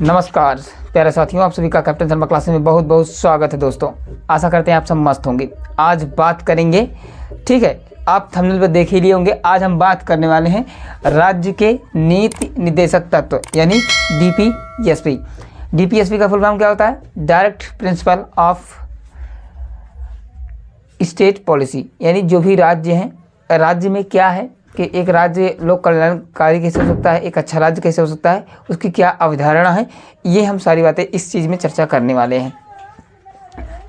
नमस्कार प्यारे साथियों, आप सभी का कैप्टन शर्मा क्लासेस में बहुत बहुत स्वागत है। दोस्तों आशा करते हैं आप सब मस्त होंगे। आज बात करेंगे, ठीक है, आप थंबनेल पर देख ही लिए होंगे। आज हम बात करने वाले हैं राज्य के नीति निर्देशक तत्व यानी डीपीएसपी। डीपीएसपी का फुल फॉर्म क्या होता है? Direct principle of state policy. यानी जो भी राज्य हैं, राज्य में क्या है कि एक राज्य लोक कल्याणकारी कैसे हो सकता है, एक अच्छा राज्य कैसे हो सकता है, उसकी क्या अवधारणा है, ये हम सारी बातें इस चीज़ में चर्चा करने वाले हैं।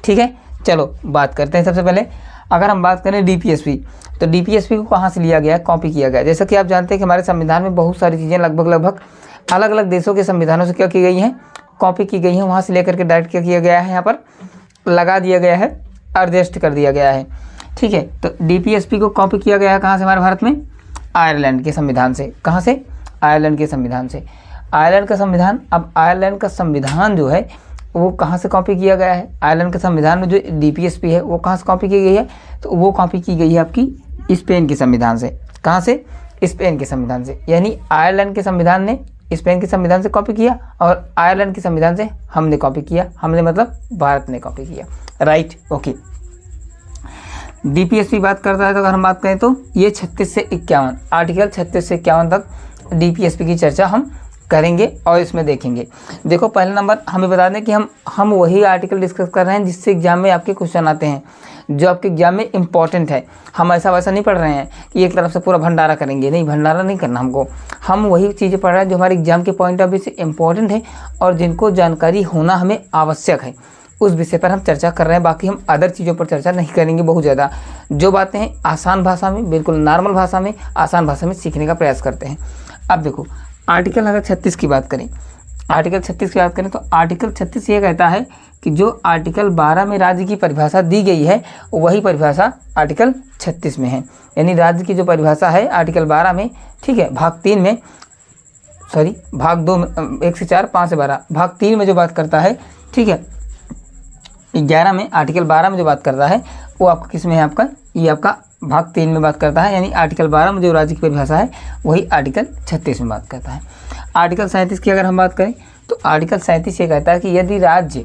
ठीक है, चलो बात करते हैं। सबसे पहले अगर हम बात करें डीपीएसपी, तो डीपीएसपी को कहाँ से लिया गया है, कॉपी किया गया है। जैसा कि आप जानते हैं कि हमारे संविधान में बहुत सारी चीज़ें लगभग अलग अलग देशों के संविधानों से क्या की गई हैं, कॉपी की गई हैं। वहाँ से लेकर के डायरेक्ट क्या किया गया है, यहाँ पर लगा दिया गया है, एडजस्ट कर दिया गया है। ठीक है, तो डीपीएसपी को कॉपी किया गया है कहाँ से? हमारे भारत में आयरलैंड के संविधान से। कहाँ से? आयरलैंड के संविधान से। आयरलैंड का संविधान, अब आयरलैंड का संविधान जो है वो कहाँ से कॉपी किया गया है? आयरलैंड के संविधान में जो डीपीएसपी है वो कहाँ से कॉपी की गई है? तो वो कॉपी की गई है आपकी स्पेन के संविधान से। कहाँ से? स्पेन के संविधान से। यानी आयरलैंड के संविधान ने स्पेन के संविधान से कॉपी किया और आयरलैंड के संविधान से हमने कॉपी किया। हमने मतलब भारत ने कॉपी किया। Right, okay. डीपीएसपी बात करता है तो अगर हम बात करें तो ये 36 से 51 आर्टिकल 36 से 51 तक डीपीएसपी की चर्चा हम करेंगे और इसमें देखेंगे। देखो, पहला नंबर हमें बता दें कि हम वही आर्टिकल डिस्कस कर रहे हैं जिससे एग्जाम में आपके क्वेश्चन आते हैं, जो आपके एग्जाम में इंपॉर्टेंट है। हम ऐसा वैसा नहीं पढ़ रहे हैं कि एक तरफ से पूरा भंडारा करेंगे, नहीं, भंडारा नहीं करना हमको। हम वही चीज़ें पढ़ रहे हैं जो हमारे एग्जाम के पॉइंट ऑफ व्यू से इंपॉर्टेंट है और जिनको जानकारी होना हमें आवश्यक है, उस विषय पर हम चर्चा कर रहे हैं। बाकी हम अदर चीज़ों पर चर्चा नहीं करेंगे बहुत ज़्यादा। जो बातें हैं आसान भाषा में, बिल्कुल नॉर्मल भाषा में, आसान भाषा में सीखने का प्रयास करते हैं। अब देखो, आर्टिकल अगर 36 की बात करें, आर्टिकल 36 की बात करें तो आर्टिकल 36 ये कहता है कि जो आर्टिकल 12 में राज्य की परिभाषा दी गई है वही परिभाषा आर्टिकल 36 में है। यानी राज्य की जो परिभाषा है आर्टिकल 12 में, ठीक है, भाग 3 में, सॉरी भाग 2 में, 1 से 4, 5 से 12, भाग 3 में जो बात करता है, ठीक है, 11 में, आर्टिकल 12 में जो बात करता है वो आपका किस में है? आपका ये आपका भाग 3 में बात करता है। यानी आर्टिकल 12 में जो राज्य की परिभाषा है वही आर्टिकल 36 में बात करता है। आर्टिकल 37 की अगर हम बात करें तो आर्टिकल 37 ये कहता है कि यदि राज्य,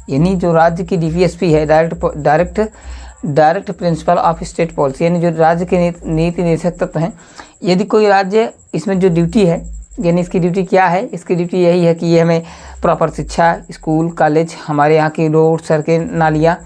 यानी जो राज्य की डीपीएसपी है, direct principle of state policy, यानी जो राज्य के नीति निर्देशक तत्व हैं, यदि कोई राज्य, इसमें जो ड्यूटी है, यानी इसकी ड्यूटी क्या है? इसकी ड्यूटी यही है कि ये हमें प्रॉपर शिक्षा, स्कूल, कॉलेज, हमारे यहाँ की रोड, सड़कें, नालियाँ,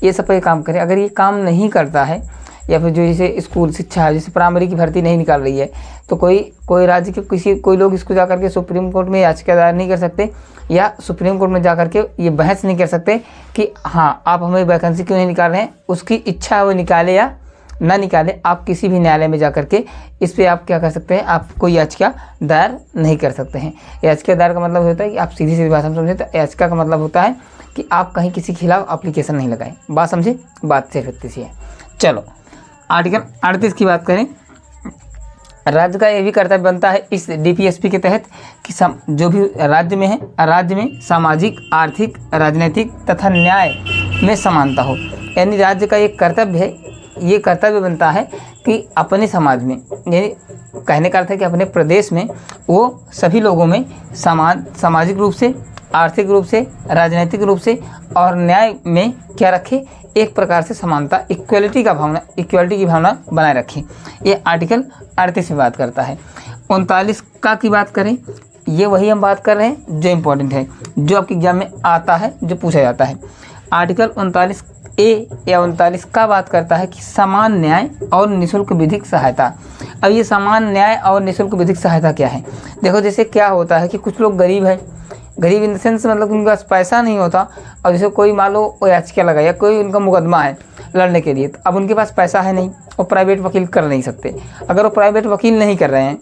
ये सब पे काम करे। अगर ये काम नहीं करता है या फिर जो जैसे स्कूल शिक्षा है, जैसे प्राइमरी की भर्ती नहीं निकाल रही है, तो कोई राज्य के कोई लोग इसको जा करके सुप्रीम कोर्ट में याचिका दायर नहीं कर सकते या सुप्रीम कोर्ट में जा करके ये बहस नहीं कर सकते कि हाँ आप हमें वैकेंसी क्यों नहीं निकाल रहे हैं। उसकी इच्छा है वो निकाले या ना निकाले, आप किसी भी न्यायालय में जा करके इस पर आप क्या कर सकते हैं? आप कोई याचिका दायर नहीं कर सकते हैं। याचिका दायर का मतलब होता है कि आप सीधी सीधी बात हम समझे तो याचिका का मतलब होता है कि आप कहीं किसी के खिलाफ एप्लीकेशन नहीं लगाएं। बात समझे? बात सिर्फ इतनी सी है। चलो, आर्टिकल 38 की बात करें, राज्य का ये भी कर्तव्य बनता है इस डीपीएसपी के तहत कि जो भी राज्य में है, राज्य में सामाजिक, आर्थिक, राजनीतिक तथा न्याय में समानता हो। यानी राज्य का एक कर्तव्य है, ये कर्तव्य बनता है कि अपने समाज में, यानी कहने का अर्थ है कि अपने प्रदेश में वो सभी लोगों में समान, सामाजिक रूप से, आर्थिक रूप से, राजनीतिक रूप से और न्याय में क्या रखे? एक प्रकार से समानता, इक्वलिटी की भावना बनाए रखें। ये आर्टिकल 38 में बात करता है। 39 का की बात करें, ये वही हम बात कर रहे हैं जो इम्पोर्टेंट है, जो आपके एग्जाम में आता है, जो पूछा जाता है। आर्टिकल 39 ए या 39 का बात करता है कि समान न्याय और निःशुल्क विधिक सहायता। अब ये समान न्याय और निःशुल्क विधिक सहायता क्या है? देखो, जैसे क्या होता है कि कुछ लोग गरीब है, गरीब इन द सेंस मतलब उनके पास पैसा नहीं होता, और जैसे कोई मान लो वो याचिका लगाया, कोई उनका मुकदमा है लड़ने के लिए, तो अब उनके पास पैसा है नहीं, वो प्राइवेट वकील कर नहीं सकते। अगर वो प्राइवेट वकील नहीं कर रहे हैं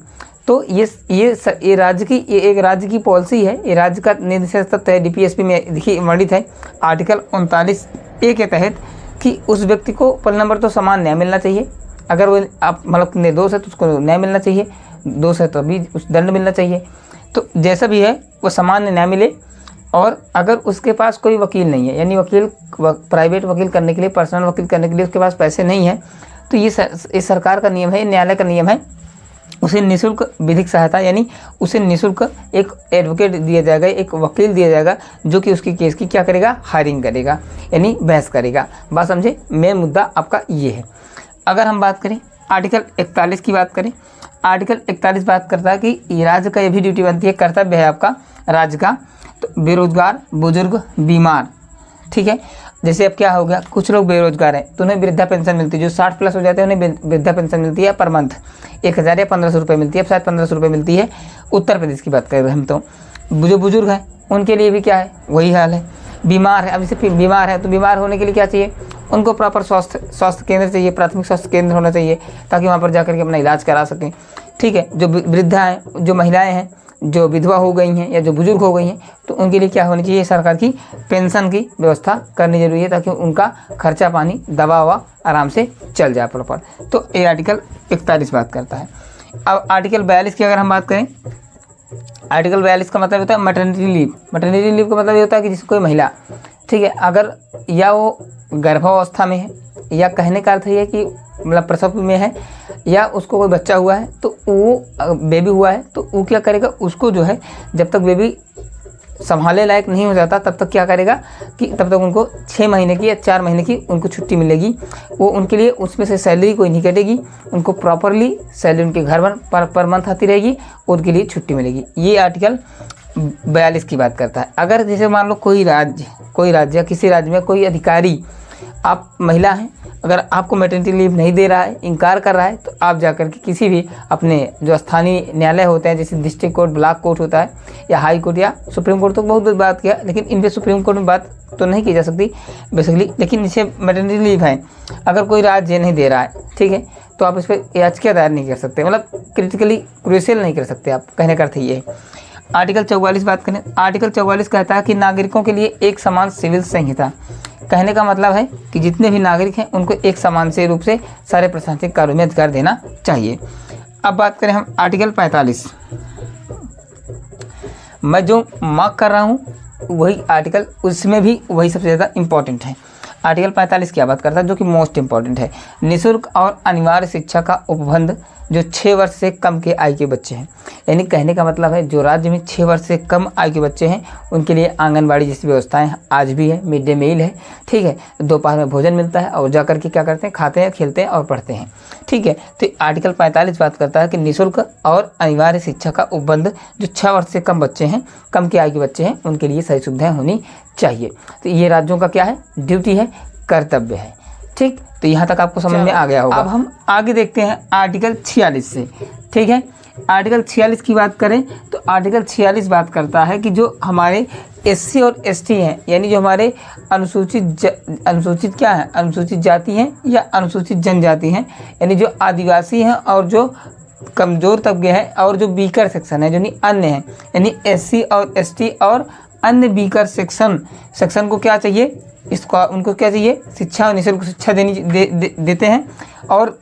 तो ये राज्य की, ये एक राज्य की पॉलिसी है, ये राज्य का निर्देशक तत्व है। डीपीएसपी में देखिए वर्णित है आर्टिकल 39 ए के तहत कि उस व्यक्ति को पहले नंबर तो समान न्याय मिलना चाहिए। अगर वो आप मतलब निर्दोष है तो उसको न्याय मिलना चाहिए, दोष है तो भी उस दंड मिलना चाहिए। तो जैसा भी है वो समान न्याय मिले। और अगर उसके पास कोई वकील नहीं है, यानी प्राइवेट वकील करने के लिए, पर्सनल वकील करने के लिए उसके पास पैसे नहीं है, तो ये सरकार का नियम है, न्यायालय का नियम है उसे निःशुल्क विधिक सहायता यानी उसे निःशुल्क एक एडवोकेट दिया जाएगा, एक वकील दिया जाएगा जो कि उसकी केस की क्या करेगा, हायरिंग करेगा यानी बहस करेगा। बात समझे, मेन मुद्दा आपका ये है। अगर हम बात करें आर्टिकल 41 की बात करें, आर्टिकल 41 बात करता है कि राज्य का ये भी ड्यूटी बनती है, कर्तव्य है आपका राज्य का, तो बेरोजगार, बुजुर्ग, बीमार, ठीक है। जैसे अब क्या हो गया, कुछ लोग बेरोजगार हैं तो उन्हें वृद्धा पेंशन मिलती है, जो 60 प्लस हो जाते हैं उन्हें वृद्धा पेंशन मिलती है पर मंथ 1000 या 1500 रुपये मिलती है, अब शायद 1500 रुपये मिलती है। उत्तर प्रदेश की बात कर रहे हैं हम, तो जो बुजुर्ग हैं उनके लिए भी क्या है, वही हाल है। बीमार है, अब जैसे बीमार है तो बीमार होने के लिए क्या चाहिए, उनको प्रॉपर स्वास्थ्य केंद्र चाहिए, प्राथमिक स्वास्थ्य केंद्र होना चाहिए ताकि वहाँ पर जाकर के अपना इलाज करा सकें, ठीक है। जो वृद्धा हैं, जो महिलाएँ हैं, जो विधवा हो गई हैं या जो बुजुर्ग हो गई हैं, तो उनके लिए क्या होनी चाहिए, सरकार की पेंशन की व्यवस्था करनी जरूरी है ताकि उनका खर्चा पानी, दवा ववा आराम से चल जाए प्रॉपर। तो ये आर्टिकल 41 बात करता है। अब आर्टिकल 42 की अगर हम बात करें, आर्टिकल 42 का मतलब होता है मैटरनिटी लीव। मैटरनिटी लीव का मतलब ये होता है कि जिस कोई महिला, ठीक है, अगर या वो गर्भावस्था में है या कहने का अर्थ ये है कि मतलब प्रसव में है या उसको कोई बच्चा हुआ है, तो वो बेबी हुआ है तो वो क्या करेगा, उसको जो है जब तक बेबी संभालने लायक नहीं हो जाता तब तक क्या करेगा कि तब तक उनको 6 महीने की या 4 महीने की उनको छुट्टी मिलेगी। वो उनके लिए उसमें से सैलरी कोई नहीं कटेगी, उनको प्रॉपरली सैलरी उनके घर पर मंथ आती रहेगी, उनके लिए छुट्टी मिलेगी। ये आर्टिकल 42 की बात करता है। अगर जैसे मान लो कोई राज्य या किसी राज्य में कोई अधिकारी, आप महिला हैं, अगर आपको मैटरनिटी लीव नहीं दे रहा है, इनकार कर रहा है, तो आप जाकर के किसी भी अपने जो स्थानीय न्यायालय होते हैं, जैसे डिस्ट्रिक्ट कोर्ट, ब्लॉक कोर्ट होता है या हाई कोर्ट या सुप्रीम कोर्ट, तो बहुत बात किया, लेकिन इन पे सुप्रीम कोर्ट में बात तो नहीं की जा सकती बेसिकली। लेकिन जैसे मैटरनिटी लीव है, अगर कोई राज्य नहीं दे रहा है, ठीक है, तो आप इस पर याचिका दायर नहीं कर सकते, मतलब क्रिटिकली क्रूशियल नहीं कर सकते आप, कहने का अर्थ ये है। आर्टिकल 44 बात करें, आर्टिकल 44 कहता है कि नागरिकों के लिए एक समान सिविल संहिता। कहने का मतलब है कि जितने भी नागरिक हैं उनको एक समान से रूप से सारे प्रशासनिक कार्यों में अधिकार देना चाहिए। अब बात करें हम आर्टिकल 45, मैं जो मार्क कर रहा हूँ वही आर्टिकल, उसमें भी वही सबसे ज़्यादा इम्पोर्टेंट है। आर्टिकल 45 क्या बात करता है, जो कि मोस्ट इंपॉर्टेंट है, निःशुल्क और अनिवार्य शिक्षा का उपबंध जो 6 वर्ष से कम के आयु के बच्चे हैं। यानी कहने का मतलब है जो राज्य में 6 वर्ष से कम आयु के बच्चे हैं उनके लिए आंगनबाड़ी जैसी व्यवस्थाएं आज भी है, मिड डे मील है, ठीक है, दोपहर में भोजन मिलता है और जाकर के क्या करते हैं, खाते हैं, खेलते हैं और पढ़ते हैं, ठीक है। तो आर्टिकल 45 बात करता है कि निःशुल्क और अनिवार्य शिक्षा का उपबंध जो 6 वर्ष से कम बच्चे हैं, कम की आयु के बच्चे हैं, उनके लिए सही सुविधाएं होनी चाहिए। तो ये राज्यों का क्या है, ड्यूटी है, कर्तव्य है, ठीक। तो यहाँ तक आपको समझ में आ गया होगा। अब हम आगे देखते हैं आर्टिकल 46 से, ठीक है। आर्टिकल 46 की बात करें तो आर्टिकल 46 बात करता है कि जो हमारे SC और ST हैं, यानी जो हमारे अनुसूचित क्या है, अनुसूचित जाति हैं या अनुसूचित जनजाति हैं, यानी जो आदिवासी हैं और जो कमज़ोर तबके हैं और जो वीकर सेक्शन है, जो नहीं अन्य हैं, यानी SC और ST और अन्य वीकर सेक्शन को क्या चाहिए, इसको उनको क्या चाहिए, शिक्षा और निःशुल्क शिक्षा देते हैं। और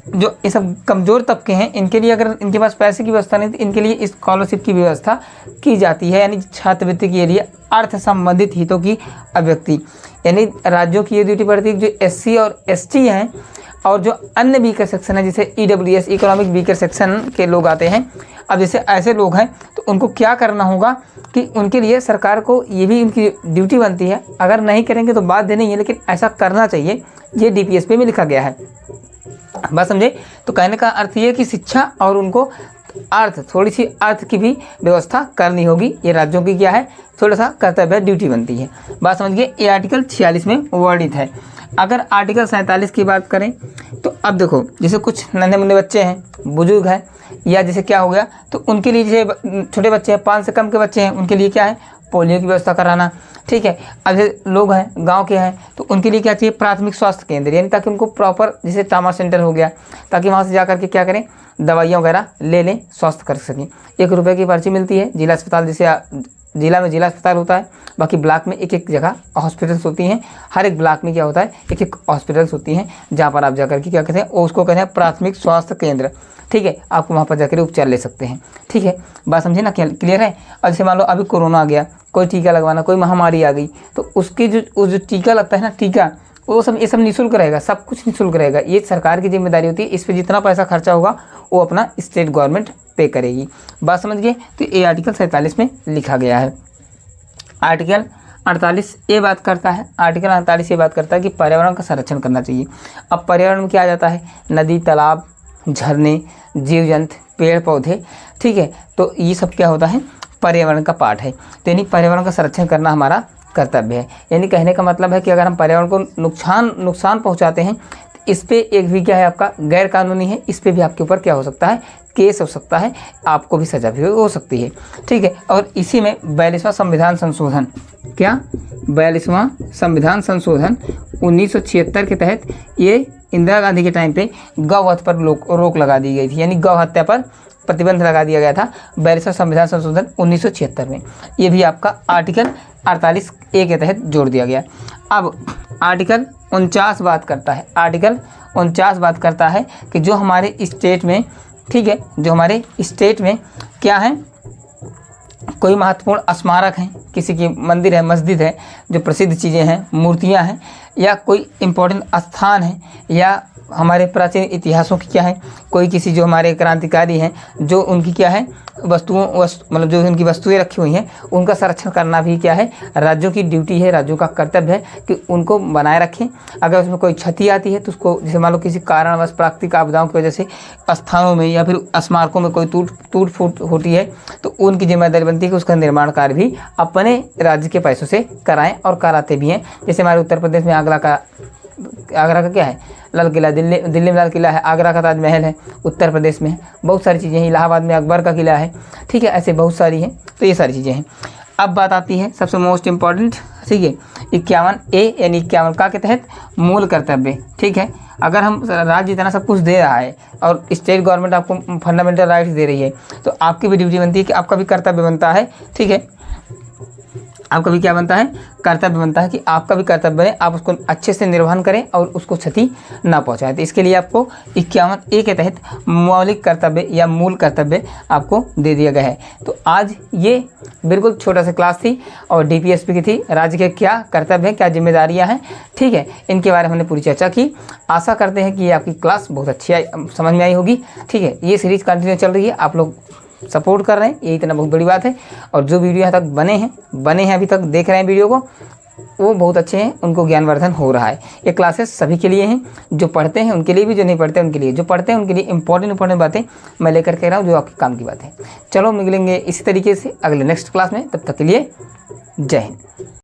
जो ये सब कमज़ोर तबके हैं इनके लिए अगर इनके पास पैसे की व्यवस्था नहीं तो इनके लिए स्कॉलरशिप की व्यवस्था की जाती है, यानी छात्रवृत्ति के लिए अर्थ संबंधित हितों की अभिव्यक्ति। यानी राज्यों की ये ड्यूटी पड़ती है जो SC और ST हैं और जो अन्य वीकर सेक्शन है, जैसे EWS इकोनॉमिक वीकर सेक्शन के लोग आते हैं। अब जैसे ऐसे लोग हैं तो उनको क्या करना होगा कि उनके लिए सरकार को ये भी उनकी ड्यूटी बनती है, अगर नहीं करेंगे तो बाध्य नहीं है, लेकिन ऐसा करना चाहिए, ये DPSP में लिखा गया है। बात समझे। तो कहने का अर्थ ये कि शिक्षा और उनको थोड़ी सी अर्थ की भी व्यवस्था करनी होगी, ये राज्यों की क्या है, थोड़ा सा कर्तव्य, ड्यूटी बनती है। बात समझिए, ये आर्टिकल 46 में वर्णित है। अगर आर्टिकल 47 की बात करें तो अब देखो, जैसे कुछ नन्हे मुन्ने बच्चे हैं, बुजुर्ग हैं, या जैसे क्या हो गया तो उनके लिए जैसे छोटे बच्चे हैं, 5 से कम के बच्चे हैं, उनके लिए क्या है, पोलियो की व्यवस्था कराना, ठीक है। अब जैसे लोग हैं गांव के हैं तो उनके लिए क्या चाहिए, प्राथमिक स्वास्थ्य केंद्र, यानी ताकि उनको प्रॉपर जैसे ट्रामा सेंटर हो गया, ताकि वहाँ से जा करके क्या करें, दवाइयाँ वगैरह ले लें, स्वास्थ्य कर सकें। 1 रुपये की पर्ची मिलती है। जिला अस्पताल, जैसे जिला में जिला अस्पताल होता है, बाकी ब्लॉक में एक जगह हॉस्पिटल्स होती हैं, हर एक ब्लॉक में क्या होता है, एक हॉस्पिटल्स होती हैं जहाँ पर आप जाकर के क्या कहते हैं, उसको कहते हैं प्राथमिक स्वास्थ्य केंद्र, ठीक है। आपको वहाँ पर जाकर उपचार ले सकते हैं, ठीक है। बात समझे ना, क्लियर है। और जैसे मान लो अभी कोरोना आ गया, कोई टीका लगवाना, कोई महामारी आ गई, तो उसकी जो टीका लगता है ना, टीका वो सब ये सब निःशुल्क रहेगा, सब कुछ निःशुल्क रहेगा। ये सरकार की जिम्मेदारी होती है, इस पर जितना पैसा खर्चा होगा वो अपना स्टेट गवर्नमेंट पे करेगी। बात समझ गए? तो ये आर्टिकल 47 में लिखा गया है। आर्टिकल 48 ये बात करता है, आर्टिकल 48 ये बात करता है कि पर्यावरण का संरक्षण करना चाहिए। अब पर्यावरण में क्या आ जाता है? नदी, तालाब, झरने, जीव जंतु, पेड़ पौधे, ठीक है। तो ये सब क्या होता है? पर्यावरण का पार्ट है। तो यानी पर्यावरण का संरक्षण करना हमारा कर्तव्य है। यानी कहने का मतलब है कि अगर हम पर्यावरण को नुकसान पहुंचाते हैं तो इस पे एक भी क्या है आपका गैर कानूनी है, इस पे भी आपके ऊपर क्या हो सकता है? केस हो सकता है, आपको भी सजा भी हो सकती है, ठीक है। और इसी में 42वां संविधान संशोधन, क्या 42वां संविधान संशोधन 1976 के तहत ये इंदिरा गांधी के टाइम पे गौ वध पर रोक लगा दी गई थी, यानी गौ हत्या पर प्रतिबंध लगा दिया गया था 42वां संविधान संशोधन 1976 में। ये भी आपका आर्टिकल 48A के तहत जोड़ दिया गया। अब आर्टिकल 49 बात करता है, आर्टिकल 49 बात करता है कि जो हमारे स्टेट में, ठीक है, जो हमारे स्टेट में क्या है, कोई महत्वपूर्ण स्मारक हैं, किसी की मंदिर है, मस्जिद है, जो प्रसिद्ध चीज़ें हैं, मूर्तियां हैं, या कोई इम्पोर्टेंट स्थान है, या हमारे प्राचीन इतिहासों की क्या है, कोई किसी जो हमारे क्रांतिकारी हैं, जो उनकी क्या है मतलब जो उनकी वस्तुएं रखी हुई हैं, उनका संरक्षण करना भी क्या है? राज्यों की ड्यूटी है, राज्यों का कर्तव्य है कि उनको बनाए रखें। अगर उसमें कोई क्षति आती है तो उसको, जैसे मान लो किसी कारणवश प्राकृतिक आपदाओं की वजह से स्थानों में या फिर स्मारकों में कोई टूट फूट होती है तो उनकी जिम्मेदारी बनती है कि उसका निर्माण कार्य भी अपने राज्य के पैसों से कराएं, और कराते भी हैं। जैसे हमारे उत्तर प्रदेश में आगरा का क्या है? लाल किला, दिल्ली में लाल किला है, आगरा का ताजमहल है, उत्तर प्रदेश में बहुत सारी चीज़ें हैं, इलाहाबाद में अकबर का किला है, ठीक है, ऐसे बहुत सारी हैं। तो ये सारी चीज़ें हैं। अब बात आती है सबसे मोस्ट इम्पॉर्टेंट, ठीक है, 51A यानी 51 का के तहत मूल कर्तव्य, ठीक है। अगर हम राज्य इतना सब कुछ दे रहा है और स्टेट गवर्नमेंट आपको फंडामेंटल राइट्स दे रही है तो आपकी भी ड्यूटी बनती है कि आपका भी कर्तव्य बनता है, ठीक है, आपका भी क्या बनता है? कर्तव्य बनता है कि आपका भी कर्तव्य बने, आप उसको अच्छे से निर्वहन करें और उसको क्षति ना पहुंचाएं। तो इसके लिए आपको 51A के तहत मौलिक कर्तव्य या मूल कर्तव्य आपको दे दिया गया है। तो आज ये बिल्कुल छोटा सा क्लास थी और DPSP की थी। राज्य के क्या कर्तव्य हैं, क्या जिम्मेदारियां हैं, ठीक है, इनके बारे में हमने पूरी चर्चा की। आशा करते हैं कि ये आपकी क्लास बहुत अच्छी समझ में आई होगी, ठीक है। ये सीरीज कंटिन्यू चल रही है, आप लोग सपोर्ट कर रहे हैं, ये इतना बहुत बड़ी बात है। और जो वीडियो यहाँ तक बने हैं अभी तक देख रहे हैं वीडियो को, वो बहुत अच्छे हैं, उनको ज्ञानवर्धन हो रहा है। ये क्लासेस सभी के लिए हैं, जो पढ़ते हैं उनके लिए भी, जो नहीं पढ़ते उनके लिए, जो पढ़ते हैं उनके लिए इंपॉर्टेंट बातें मैं लेकर के रहा हूँ, जो आपके काम की बात है। चलो मिलेंगे इसी तरीके से अगले नेक्स्ट क्लास में, तब तक के लिए जय हिंद।